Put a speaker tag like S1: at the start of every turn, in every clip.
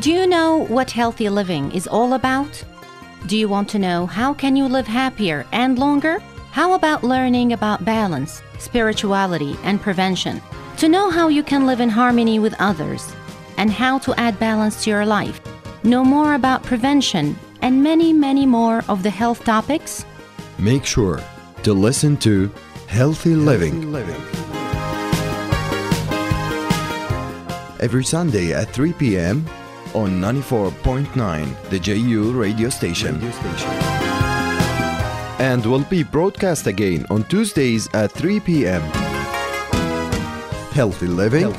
S1: Do you know what healthy living is all about? Do you want to know how can you live happier and longer? How about learning about balance, spirituality, and prevention? To know how you can live in harmony with others and how to add balance to your life? Know more about prevention and many, many more of the health topics?
S2: Make sure to listen to Healthy Living. Every Sunday at 3 p.m. on 94.9, the JU radio station. And will be broadcast again on Tuesdays at 3 p.m. Healthy Living,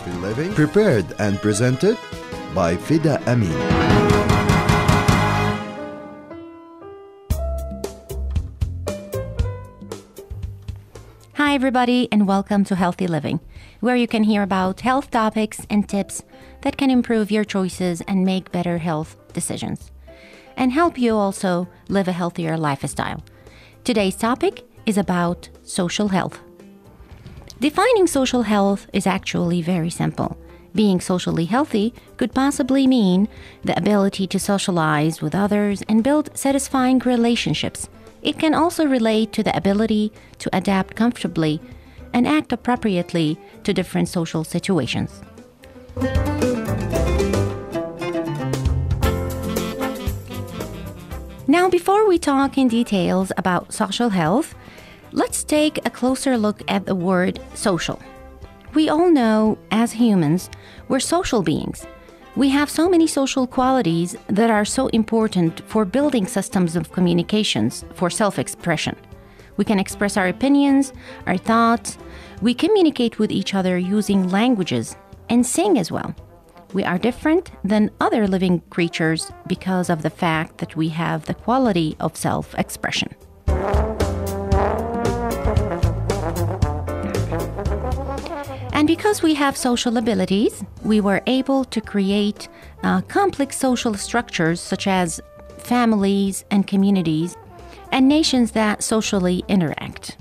S2: prepared and presented by Fida Amin.
S1: Hi everybody, and welcome to Healthy Living, where you can hear about health topics and tips that can improve your choices and make better health decisions, and help you also live a healthier lifestyle. Today's topic is about social health. Defining social health is actually very simple. Being socially healthy could possibly mean the ability to socialize with others and build satisfying relationships. It can also relate to the ability to adapt comfortably and act appropriately to different social situations. Now, before we talk in details about social health, let's take a closer look at the word social. We all know, as humans, we're social beings. We have so many social qualities that are so important for building systems of communications for self-expression. We can express our opinions, our thoughts. We communicate with each other using languages and sing as well. We are different than other living creatures because of the fact that we have the quality of self-expression. And because we have social abilities, we were able to create complex social structures such as families and communities and nations that socially interact.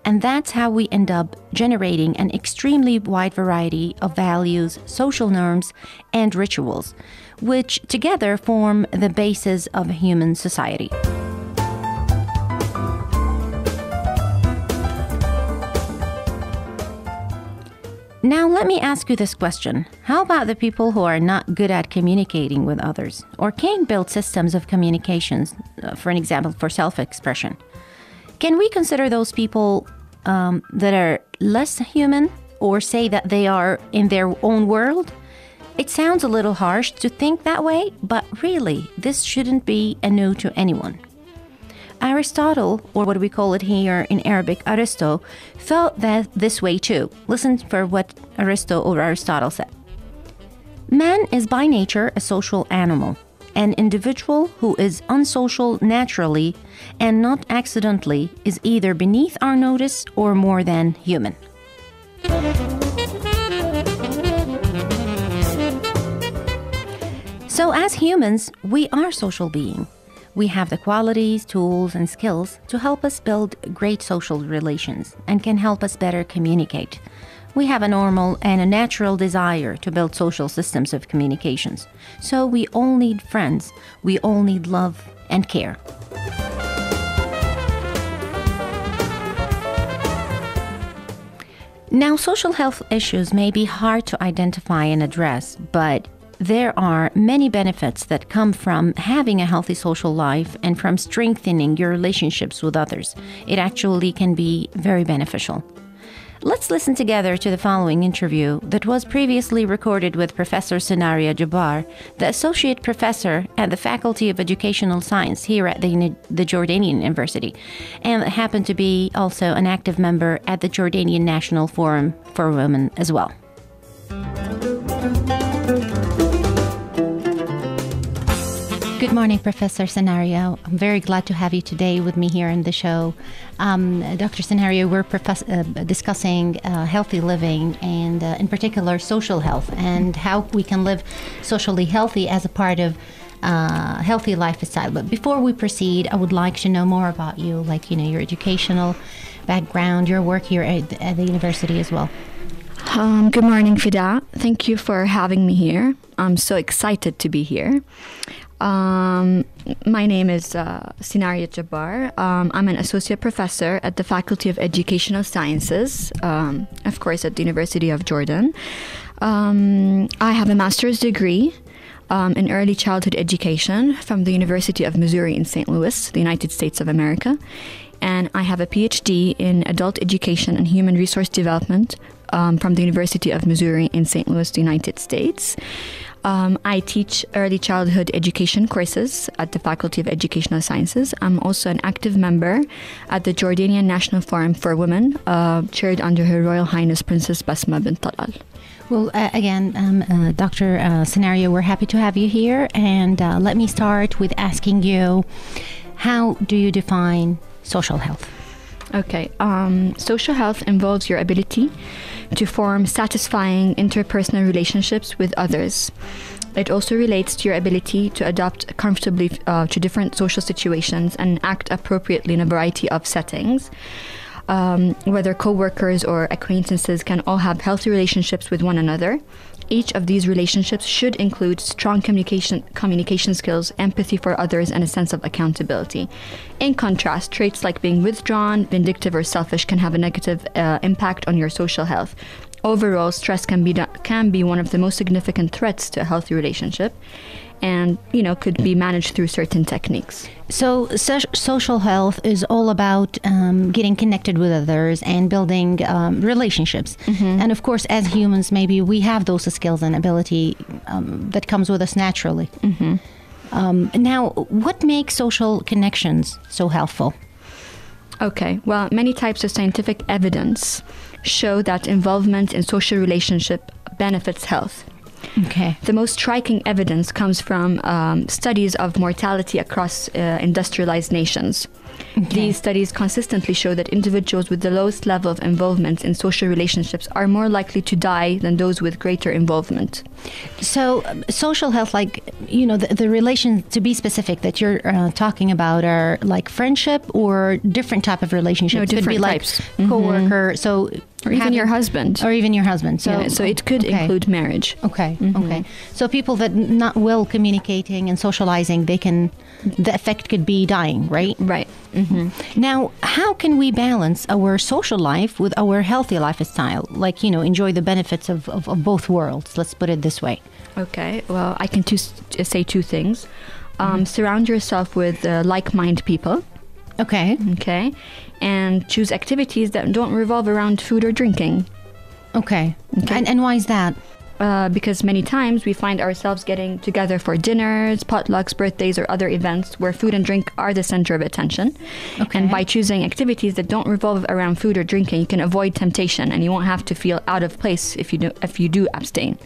S1: And that's how we end up generating an extremely wide variety of values, social norms, and rituals, which together form the basis of a human society. Now, let me ask you this question. How about the people who are not good at communicating with others or can't build systems of communications, for an example, for self-expression? Can we consider those people that are less human or say that they are in their own world? It sounds a little harsh to think that way, but really, this shouldn't be a no to anyone. Aristotle, or what we call it here in Arabic, Aristo, felt that this way too. Listen for what Aristotle said. Man is by nature a social animal, an individual who is unsocial naturally and not accidentally is either beneath our notice or more than human. So as humans, we are social beings. We have the qualities, tools, and skills to help us build great social relations and can help us better communicate. We have a normal and a natural desire to build social systems of communications. So we all need friends. We all need love and care. Now, social health issues may be hard to identify and address, but there are many benefits that come from having a healthy social life and from strengthening your relationships with others. It actually can be very beneficial. Let's listen together to the following interview that was previously recorded with Professor Sanaria Jabbar, the Associate Professor at the Faculty of Educational Science here at the Jordanian University, and happened to be also an active member at the Jordanian National Forum for Women as well. Good morning, Professor Sanario. I'm very glad to have you today with me here in the show. Dr. Sanario, we're discussing healthy living and in particular social health and how we can live socially healthy as a part of healthy lifestyle. But before we proceed, I would like to know more about you, like, your educational background, your work here at the university as well.
S3: Good morning, Fida. Thank you for having me here. I'm so excited to be here. My name is Sinaria Jabbar. I'm an associate professor at the Faculty of Educational Sciences, of course, at the University of Jordan. I have a master's degree in early childhood education from the University of Missouri in St. Louis, the United States of America. And I have a PhD in adult education and human resource development from the University of Missouri in St. Louis, the United States. I teach early childhood education courses at the Faculty of Educational Sciences. I'm also an active member at the Jordanian National Forum for Women, chaired under Her Royal Highness Princess Basma bint Talal.
S1: Well, again, Dr. Sinaria, we're happy to have you here. And let me start with asking you, how do you define social health?
S3: Okay. Social health involves your ability to form satisfying interpersonal relationships with others. It also relates to your ability to adapt comfortably to different social situations and act appropriately in a variety of settings. Whether co-workers or acquaintances can all have healthy relationships with one another. Each of these relationships should include strong communication skills, empathy for others, and a sense of accountability. In contrast, traits like being withdrawn, vindictive, or selfish can have a negative impact on your social health. Overall, stress can be one of the most significant threats to a healthy relationship, and could be managed through certain techniques.
S1: So social health is all about getting connected with others and building relationships. Mm-hmm. And of course, as humans, maybe we have those skills and ability that comes with us naturally. Mm-hmm. Now, what makes social connections so helpful?
S3: Okay, well, many types of scientific evidence show that involvement in social relationship benefits health.
S1: Okay.
S3: The most striking evidence comes from studies of mortality across industrialized nations. Okay. These studies consistently show that individuals with the lowest level of involvement in social relationships are more likely to die than those with greater involvement.
S1: So social health, the relation, to be specific, that you're talking about are like friendship or different type of relationships?
S3: No, different
S1: types.
S3: Like
S1: co-worker, so...
S3: Or even your husband.
S1: Or even your husband.
S3: So it could include marriage.
S1: Okay, okay. So people that not well communicating and socializing, the effect could be dying, right?
S3: Right. Mm-hmm.
S1: Now, how can we balance our social life with our healthy lifestyle? Enjoy the benefits of both worlds. Let's put it this way.
S3: Okay, well, I can say two things. Surround yourself with like-minded people. Okay. And choose activities that don't revolve around food or drinking.
S1: Okay. And why is that?
S3: Because many times we find ourselves getting together for dinners, potlucks, birthdays, or other events where food and drink are the center of attention. Okay. And by choosing activities that don't revolve around food or drinking, you can avoid temptation, and you won't have to feel out of place if you do abstain.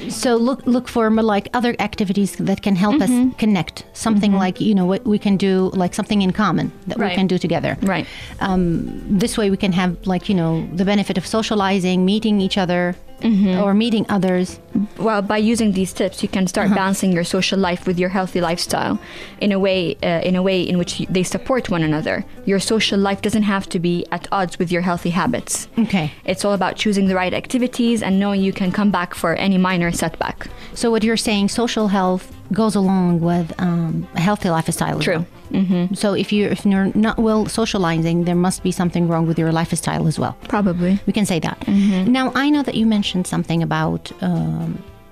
S1: So look for more like other activities that can help us connect. Something like, what we can do, like something in common that we can do together.
S3: Right.
S1: This way we can have the benefit of socializing, meeting each other, or meeting others.
S3: Well, by using these tips, you can start balancing your social life with your healthy lifestyle in a way in which they support one another. Your social life doesn't have to be at odds with your healthy habits.
S1: Okay.
S3: It's all about choosing the right activities and knowing you can come back for any minor setback.
S1: So what you're saying, social health goes along with a healthy lifestyle as well.
S3: Mm-hmm.
S1: So if you're not well socializing, there must be something wrong with your lifestyle as well.
S3: Probably.
S1: We can say that. Mm-hmm. Now, I know that you mentioned something about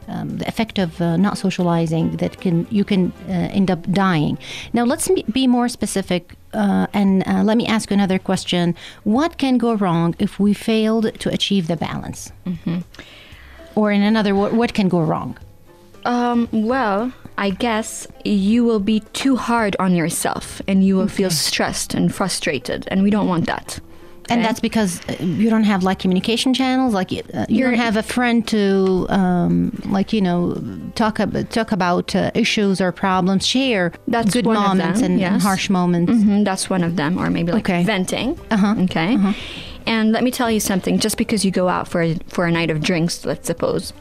S1: the effect of not socializing, that you can end up dying. Now, let's be more specific and let me ask you another question. What can go wrong if we failed to achieve the balance? Mm-hmm. Or in another word, what can go wrong?
S3: Well, I guess you will be too hard on yourself and you will feel stressed and frustrated, and we don't want that. Okay?
S1: And that's because you don't have communication channels, you don't have a friend to talk about issues or problems, share
S3: that's
S1: good moments and harsh moments.
S3: Mm-hmm, that's one of them, or maybe venting. Okay. And let me tell you something. Just because you go out for a night of drinks, let's suppose,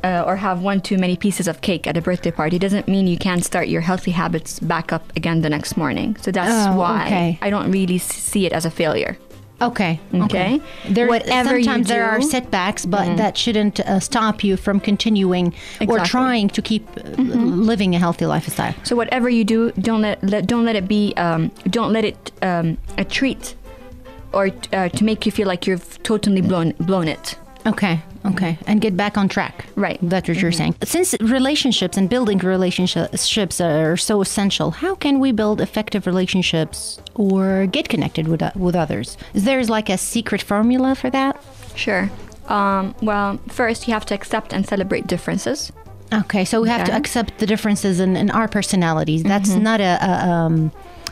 S3: or have one too many pieces of cake at a birthday party doesn't mean you can't start your healthy habits back up again the next morning. So that's why I don't really see it as a failure.
S1: Okay.
S3: Okay.
S1: Whatever sometimes
S3: you
S1: there are
S3: do-
S1: setbacks, but that shouldn't stop you from continuing or
S3: Exactly.
S1: trying to keep living a healthy lifestyle.
S3: So whatever you do, don't let it a treat or to make you feel like you've totally blown it.
S1: Okay. And get back on track.
S3: Right.
S1: That's what you're saying. Since relationships and building relationships are so essential, how can we build effective relationships or get connected with others? Is there like a secret formula for that?
S3: Sure. Well, first you have to accept and celebrate differences.
S1: Okay, so we have to
S3: Okay.
S1: accept the differences in our personalities. That's not a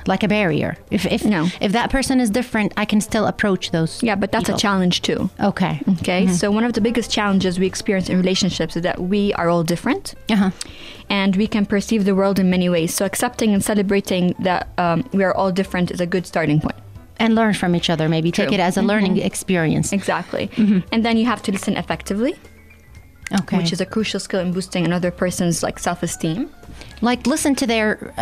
S1: like a barrier.
S3: No.
S1: If that person is different, I can still approach those.
S3: Yeah, but that's
S1: people.
S3: a challenge too.
S1: Okay.
S3: Okay, so one of the biggest challenges we experience in relationships is that we are all different.
S1: Uh-huh.
S3: And we can perceive the world in many ways. So accepting and celebrating that we are all different is a good starting point.
S1: And learn from each other. Maybe take
S3: True.
S1: it as a learning experience.
S3: Exactly. And then you have to listen effectively,
S1: Okay.
S3: which is a crucial skill in boosting another person's like self-esteem.
S1: Like listen to their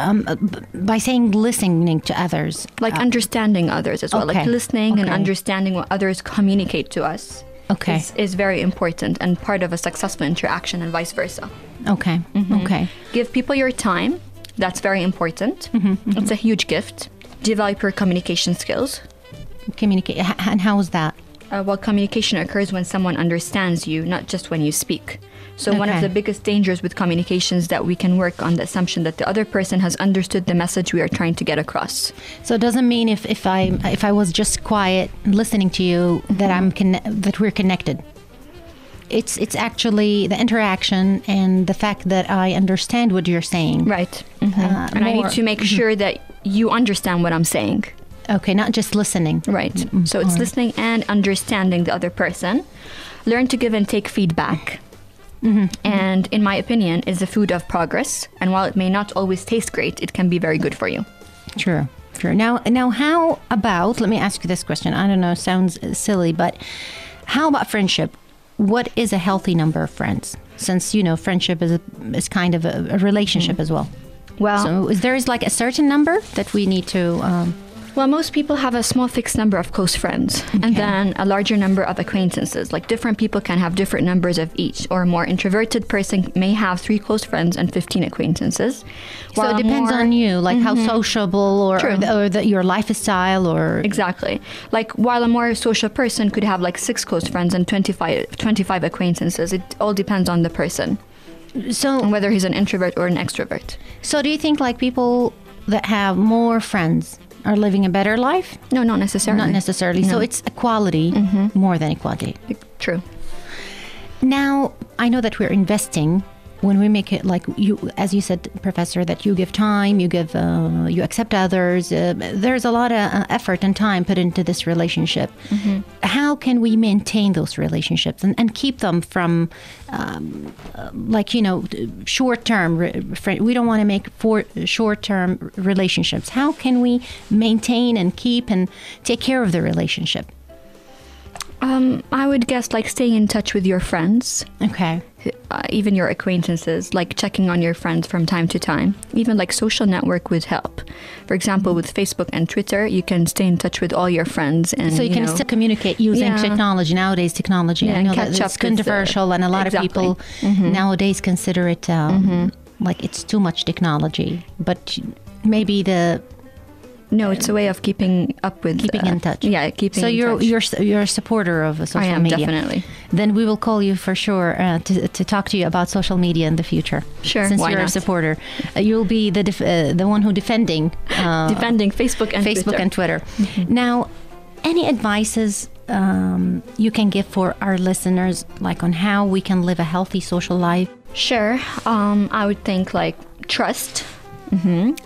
S1: by saying listening to others.
S3: Like understanding others as well. Like
S1: okay.
S3: listening and
S1: Okay.
S3: understanding what others communicate to us
S1: Okay.
S3: is very important and part of a successful interaction and vice versa.
S1: Okay. Okay.
S3: Give people your time. That's very important. It's a huge gift. Develop your communication skills.
S1: Communicate. And how is that?
S3: Well, communication occurs when someone understands you, not just when you speak. So one of
S1: Okay.
S3: the biggest dangers with communication is that we can work on the assumption that the other person has understood the message we are trying to get across.
S1: So it doesn't mean if I was just quiet and listening to you that that we're connected. It's actually the interaction and the fact that I understand what you're saying.
S3: Right. And I
S1: more-
S3: need to make sure that you understand what I'm saying.
S1: Okay, not just listening.
S3: Right. So it's listening and understanding the other person. Learn to give and take feedback. And in my opinion, is the food of progress. And while it may not always taste great, it can be very good for you.
S1: True. Now, how about? Let me ask you this question. I don't know, sounds silly, but how about friendship? What is a healthy number of friends? Since friendship is kind of a relationship as well.
S3: Well,
S1: So is there like a certain number that we need to?
S3: Well, most people have a small fixed number of close friends and then a larger number of acquaintances. Like different people can have different numbers of each, or a more introverted person may have 3 close friends and 15 acquaintances.
S1: So
S3: while
S1: it
S3: a
S1: depends
S3: more-
S1: on you, like how sociable or
S3: True.
S1: your lifestyle or.
S3: Exactly. Like while a more social person could have like 6 close friends and 25 acquaintances. It all depends on the person
S1: So
S3: and whether he's an introvert or an extrovert.
S1: So do you think like people that have more friends are living a better life?
S3: No, not necessarily.
S1: Not necessarily. So it's equality more than equality.
S3: True.
S1: Now, I know that we're investing when we make it like you, as you said, Professor, that you give time, you accept others. There's a lot of effort and time put into this relationship. How can we maintain those relationships and keep them from, short-term? We don't want to make short-term relationships. How can we maintain and keep and take care of the relationship?
S3: I would guess like staying in touch with your friends.
S1: Okay.
S3: Even your acquaintances, like checking on your friends from time to time. Even like social network would help. For example, with Facebook and Twitter, you can stay in touch with all your friends. And
S1: So you can still communicate using
S3: Yeah.
S1: technology, nowadays technology.
S3: Yeah,
S1: I
S3: and
S1: know that
S3: catch
S1: it's
S3: up with the-
S1: controversial and a lot
S3: Exactly.
S1: of people nowadays consider it like it's too much technology. But maybe
S3: No, it's a way of keeping up with...
S1: keeping in touch.
S3: Yeah, keeping
S1: So
S3: in touch.
S1: you're a supporter of social
S3: I am,
S1: media.
S3: definitely.
S1: Then we will call you for sure to talk to you about social media in the future.
S3: Sure,
S1: Since
S3: why
S1: you're
S3: not?
S1: a supporter. You'll be the one who defending
S3: Defending Facebook and
S1: Facebook
S3: Twitter.
S1: and Twitter. Now, any advices you can give for our listeners, like on how we can live a healthy social life?
S3: Sure. I would think like trust.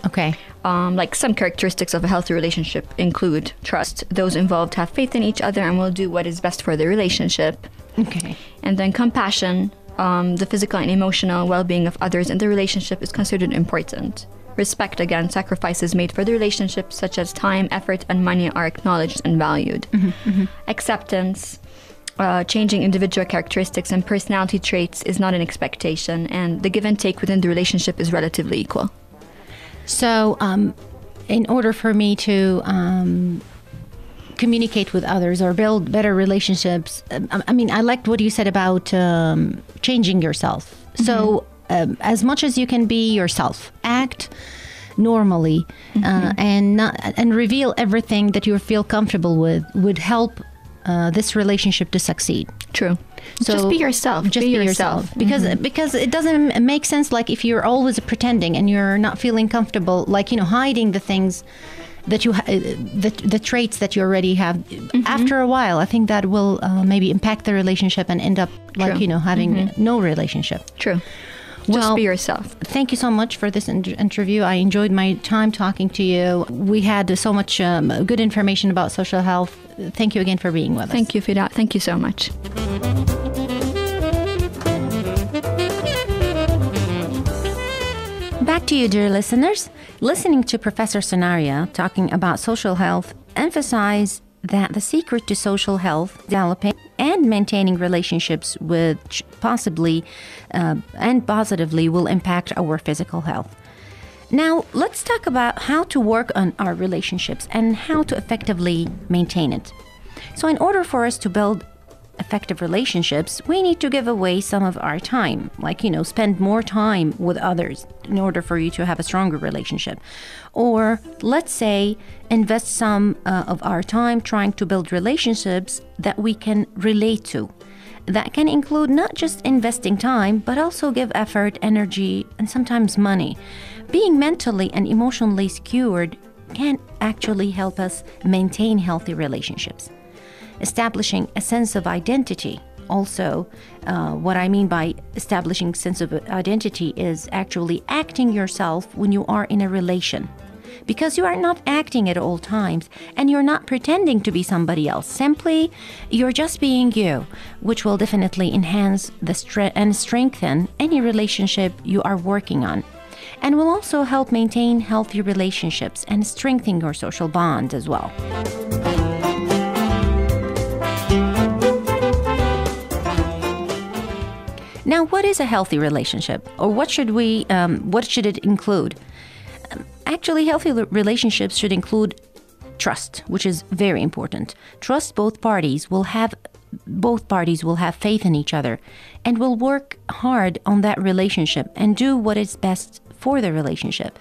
S1: Okay.
S3: Like some characteristics of a healthy relationship include trust. Those involved have faith in each other and will do what is best for the relationship.
S1: Okay.
S3: And then compassion. The physical and emotional well-being of others in the relationship is considered important. Respect, again, sacrifices made for the relationship, such as time, effort, and money, are acknowledged and valued. Acceptance. Changing individual characteristics and personality traits is not an expectation, and the give and take within the relationship is relatively equal.
S1: So, in order for me to communicate with others or build better relationships, I mean, I liked what you said about changing yourself. So as much as you can be yourself, act normally, and reveal everything that you feel comfortable with would help this relationship to succeed.
S3: True. So just be yourself.
S1: Just be yourself. Because it doesn't make sense, like, if you're always pretending and you're not feeling comfortable, like, hiding the things that you the traits that you already have. After a while, I think that will maybe impact the relationship and end up like having no relationship.
S3: True. Just be yourself.
S1: Thank you so much for this interview. I enjoyed my time talking to you. We had so much good information about social health. Thank you again for being with us.
S3: Thank you, Fida. Thank you so much.
S1: Back to you, dear listeners. Listening to Professor Sonaria talking about social health emphasize that the secret to social health, developing and maintaining relationships which possibly and positively will impact our physical health. Now, let's talk about how to work on our relationships and how to effectively maintain it. So in order for us to build effective relationships, we need to give away some of our time, like, spend more time with others in order for you to have a stronger relationship. Or let's say invest some of our time trying to build relationships that we can relate to. That can include not just investing time, but also give effort, energy, and sometimes money. Being mentally and emotionally secured can actually help us maintain healthy relationships. Establishing a sense of identity. Also, what I mean by establishing sense of identity is actually acting yourself when you are in a relation. Because you are not acting at all times and you're not pretending to be somebody else. Simply, you're just being you, which will definitely enhance and strengthen any relationship you are working on. And will also help maintain healthy relationships and strengthen your social bonds as well. Now, what is a healthy relationship, or what should it include? Actually, healthy relationships should include trust, which is very important. Trust both parties will have faith in each other and will work hard on that relationship and do what is best for the relationship.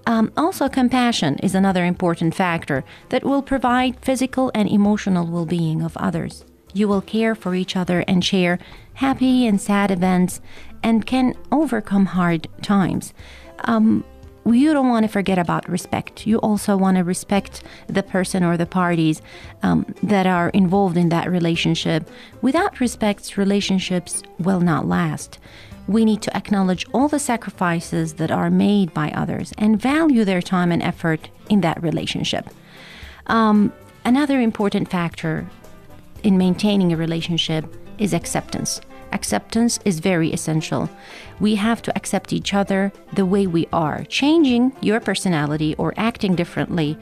S1: Also, compassion is another important factor that will provide physical and emotional well-being of others. You will care for each other and share happy and sad events and can overcome hard times. You don't want to forget about respect. You also want to respect the person or the parties that are involved in that relationship. Without respect, relationships will not last. We need to acknowledge all the sacrifices that are made by others and value their time and effort in that relationship. Another important factor in maintaining a relationship is acceptance. Acceptance is very essential. We have to accept each other the way we are. Changing your personality or acting differently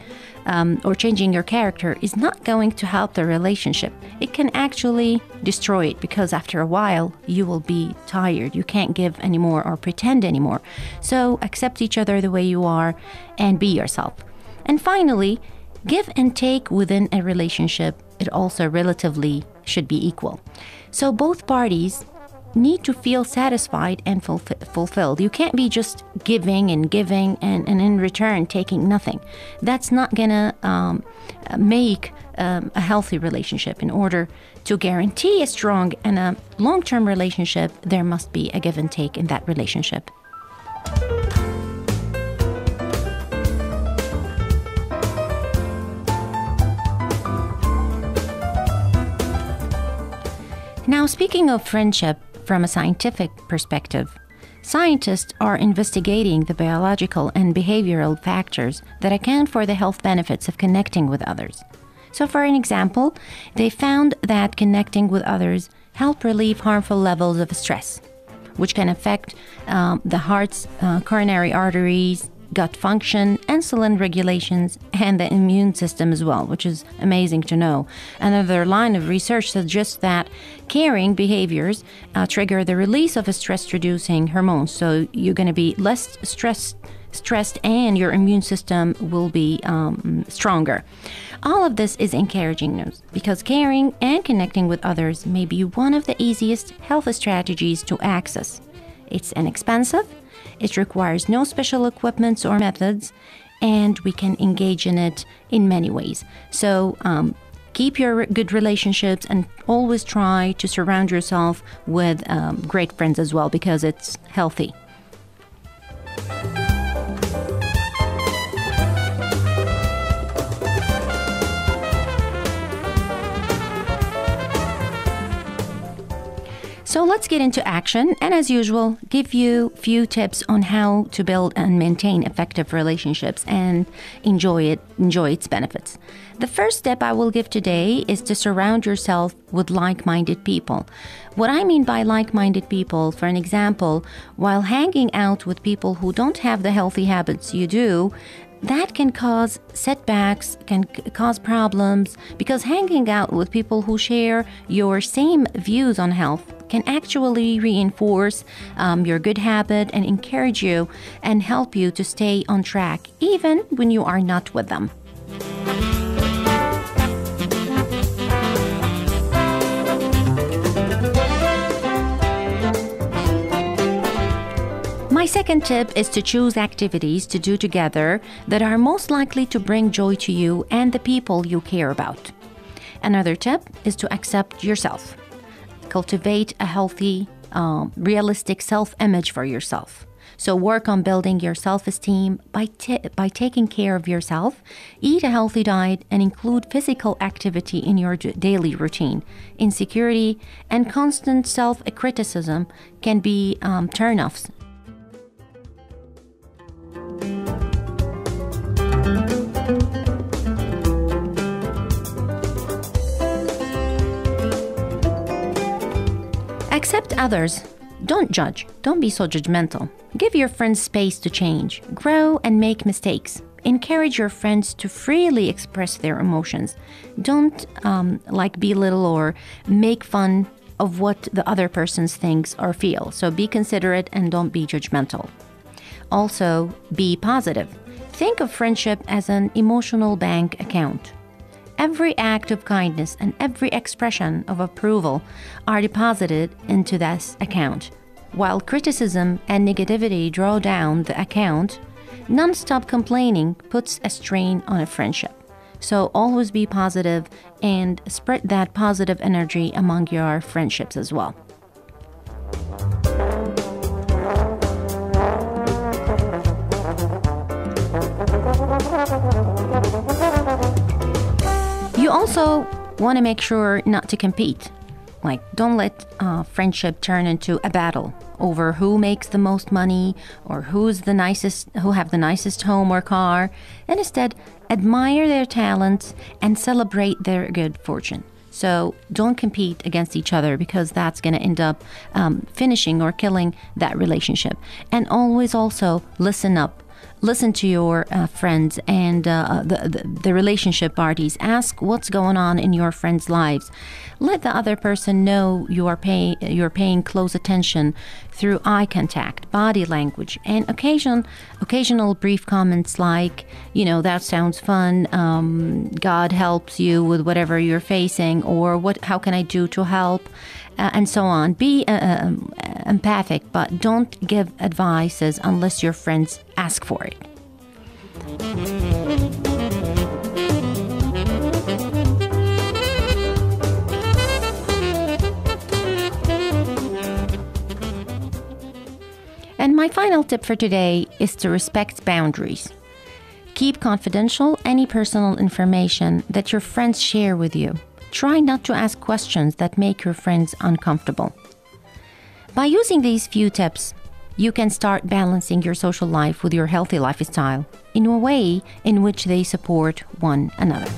S1: or changing your character is not going to help the relationship. It can actually destroy it because after a while you will be tired. You can't give anymore or pretend anymore. So accept each other the way you are and be yourself. And finally, give and take within a relationship. It also relatively should be equal. So both parties need to feel satisfied and fulfilled. You can't be just giving and in return taking nothing. That's not gonna make a healthy relationship. In order to guarantee a strong and a long-term relationship, there must be a give and take in that relationship. Now, speaking of friendship from a scientific perspective, scientists are investigating the biological and behavioral factors that account for the health benefits of connecting with others. So, for an example, they found that connecting with others help relieve harmful levels of stress, which can affect the heart's coronary arteries, gut function, insulin regulations and the immune system as well, which is amazing to know. Another line of research suggests that caring behaviors trigger the release of stress-reducing hormones. So you're going to be less stressed and your immune system will be stronger. All of this is encouraging news because caring and connecting with others may be one of the easiest health strategies to access. It's inexpensive, it requires no special equipment or methods, and we can engage in it in many ways. So keep your good relationships and always try to surround yourself with great friends as well because it's healthy. So let's get into action, and as usual, give you a few tips on how to build and maintain effective relationships and enjoy its benefits. The first step I will give today is to surround yourself with like-minded people. What I mean by like-minded people, for an example, while hanging out with people who don't have the healthy habits you do, that can cause setbacks, can cause problems, because hanging out with people who share your same views on health can actually reinforce your good habit and encourage you and help you to stay on track, even when you are not with them. My second tip is to choose activities to do together that are most likely to bring joy to you and the people you care about. Another tip is to accept yourself. Cultivate a healthy, realistic self-image for yourself. So work on building your self-esteem by taking care of yourself, eat a healthy diet, and include physical activity in your daily routine. Insecurity and constant self-criticism can be turn-offs. Accept others. Don't judge. Don't be so judgmental. Give your friends space to change, grow, and make mistakes. Encourage your friends to freely express their emotions. Don't belittle or make fun of what the other person thinks or feels. So be considerate and don't be judgmental. Also, be positive. Think of friendship as an emotional bank account. Every act of kindness and every expression of approval are deposited into this account. While criticism and negativity draw down the account, non-stop complaining puts a strain on a friendship. So always be positive and spread that positive energy among your friendships as well. You also want to make sure not to compete. Like, don't let friendship turn into a battle over who makes the most money or who have the nicest home or car. And instead, admire their talents and celebrate their good fortune. So don't compete against each other because that's going to end up finishing or killing that relationship. And always also listen up. Listen to your friends and the relationship parties. Ask what's going on in your friends' lives. Let the other person know you're paying close attention through eye contact, body language, and occasional brief comments like, that sounds fun, God helps you with whatever you're facing, or how can I do to help? And so on. Be empathic, but don't give advices unless your friends ask for it. And my final tip for today is to respect boundaries. Keep confidential any personal information that your friends share with you. Try not to ask questions that make your friends uncomfortable. By using these few tips, you can start balancing your social life with your healthy lifestyle in a way in which they support one another.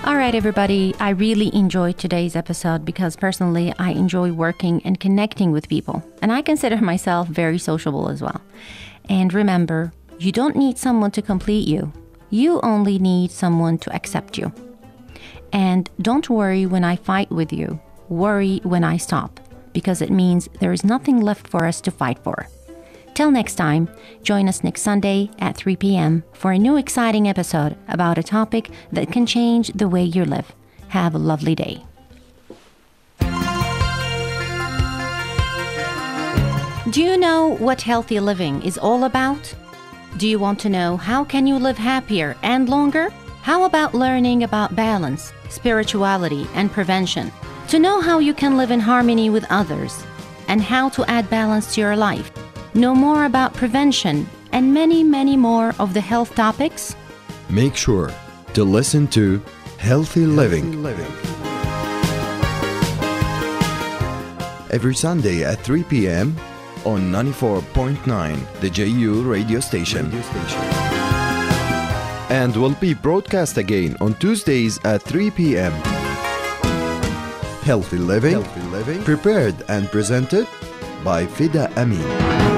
S1: All All right, everybody. I really enjoyed today's episode because personally, I enjoy working and connecting with people. And I consider myself very sociable as well. And remember, you don't need someone to complete you. You only need someone to accept you. And don't worry when I fight with you. Worry when I stop, because it means there is nothing left for us to fight for. Till next time, join us next Sunday at 3 p.m. for a new exciting episode about a topic that can change the way you live. Have a lovely day. Do you know what healthy living is all about? Do you want to know how can you live happier and longer? How about learning about balance, spirituality, and prevention? To know how you can live in harmony with others and how to add balance to your life? Know more about prevention and many, many more of the health topics?
S2: Make sure to listen to Healthy Living. Every Sunday at 3 p.m. on 94.9, the JU radio station. And will be broadcast again on Tuesdays at 3 p.m. Healthy Living, prepared and presented by Fida Amin.